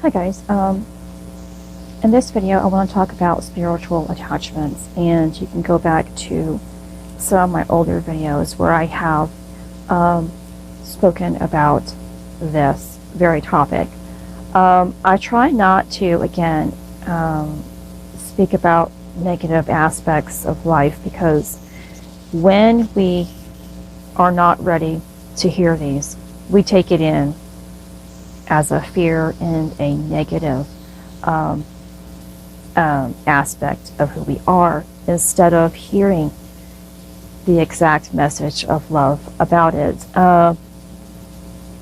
Hi guys, in this video I want to talk about spiritual attachments, and you can go back to some of my older videos where I have spoken about this very topic. I try not to, again, speak about negative aspects of life, because when we are not ready to hear these, we take it in as a fear and a negative aspect of who we are, instead of hearing the exact message of love about it.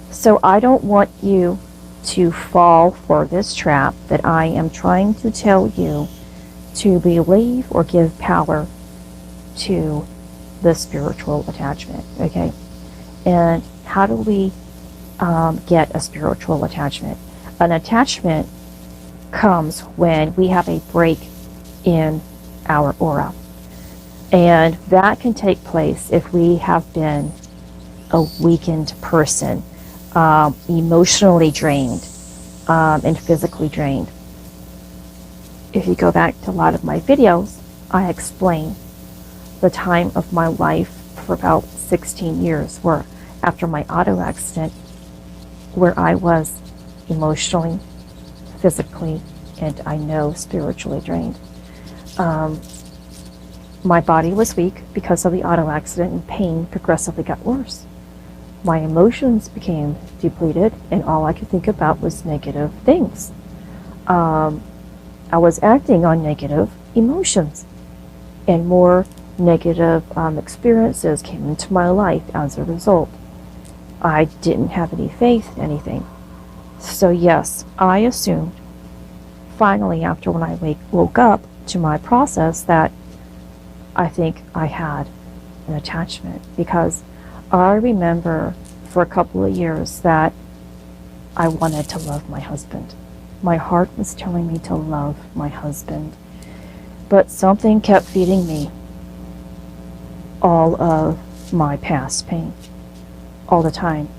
So I don't want you to fall for this trap that I am trying to tell you to believe or give power to the spiritual attachment, okay? And how do we get a spiritual attachment? An attachment comes when we have a break in our aura, and that can take place if we have been a weakened person, emotionally drained, and physically drained. If you go back to a lot of my videos, I explain the time of my life for about 16 years where, after my auto accident, where I was emotionally, physically, and I know spiritually drained. My body was weak because of the auto accident, and pain progressively got worse. My emotions became depleted, and all I could think about was negative things. I was acting on negative emotions, and more negative experiences came into my life as a result. I didn't have any faith in anything. So yes, I assumed, finally, after when I woke up to my process, that I think I had an attachment, because I remember for a couple of years that I wanted to love my husband. My heart was telling me to love my husband, but something kept feeding me all of my past pain. All the time.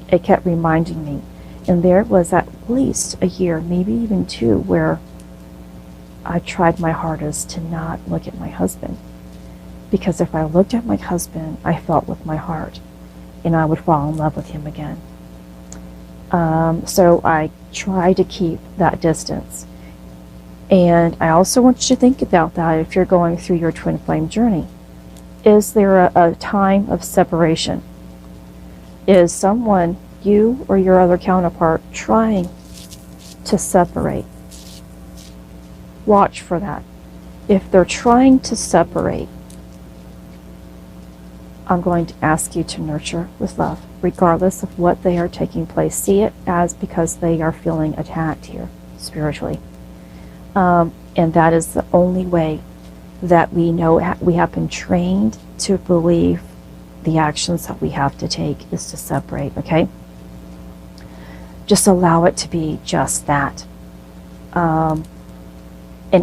It kept reminding me. And there was at least a year, maybe even two, where I tried my hardest to not look at my husband. Because if I looked at my husband, I felt with my heart, and I would fall in love with him again. So I tried to keep that distance. And I also want you to think about that if you're going through your twin flame journey. Is there a time of separation? Is someone, you or your other counterpart, trying to separate? Watch for that. If they're trying to separate, I'm going to ask you to nurture with love, regardless of what they are taking place. See it as because they are feeling attacked here, spiritually. And that is the only way that we know we have been trained to believe the actions that we have to take is to separate, okay? Just allow it to be just that. And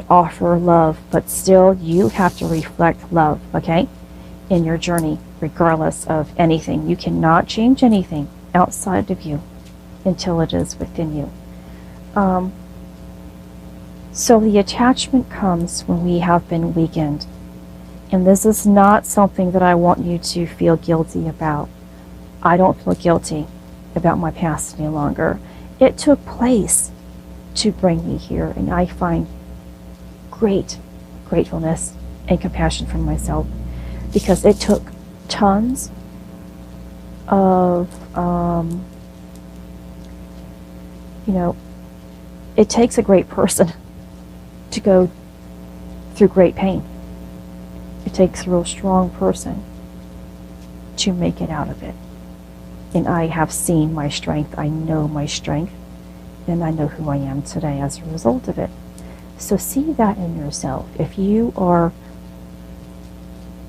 offer love, but still you have to reflect love, okay? In your journey, regardless of anything. You cannot change anything outside of you until it is within you. So the attachment comes when we have been weakened. And this is not something that I want you to feel guilty about. I don't feel guilty about my past any longer. It took place to bring me here, and I find great gratefulness and compassion for myself, because it took tons of, it takes a great person to go through great pain. It takes a real strong person to make it out of it. And I have seen my strength. I know my strength. And I know who I am today as a result of it. So see that in yourself. If you are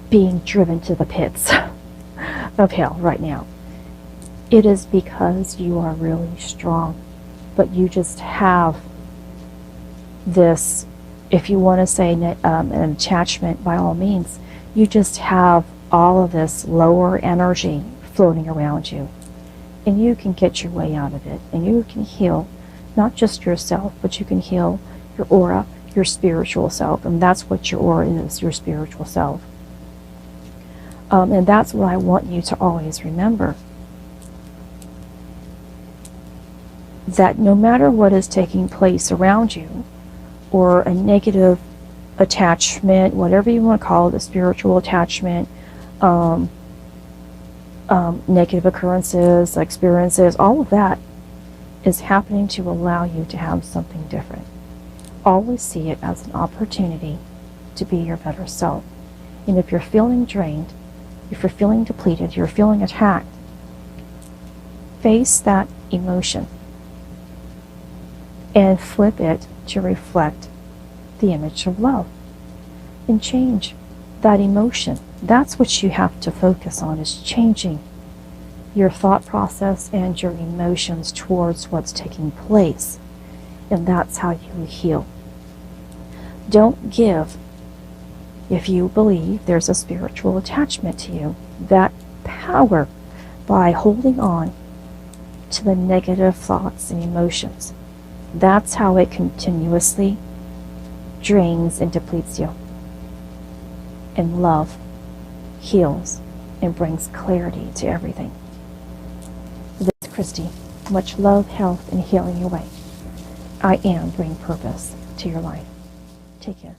being driven to the pits of hell right now, it is because you are really strong. But you just have this, if you want to say an attachment, by all means, you just have all of this lower energy floating around you. And you can get your way out of it, and you can heal not just yourself, but you can heal your aura, your spiritual self, and that's what your aura is, your spiritual self. And that's what I want you to always remember. That no matter what is taking place around you, or a negative attachment, whatever you want to call it, a spiritual attachment, negative occurrences, experiences, all of that is happening to allow you to have something different. Always see it as an opportunity to be your better self. And if you're feeling drained, if you're feeling depleted, you're feeling attacked, face that emotion and flip it to reflect the image of love and change that emotion. That's what you have to focus on, is changing your thought process and your emotions towards what's taking place. And that's how you heal. Don't give, if you believe there's a spiritual attachment to you, that power by holding on to the negative thoughts and emotions. That's how it continuously drains and depletes you. And love heals and brings clarity to everything. This is Christy. Much love, health, and healing your way. I am bringing purpose to your life. Take care.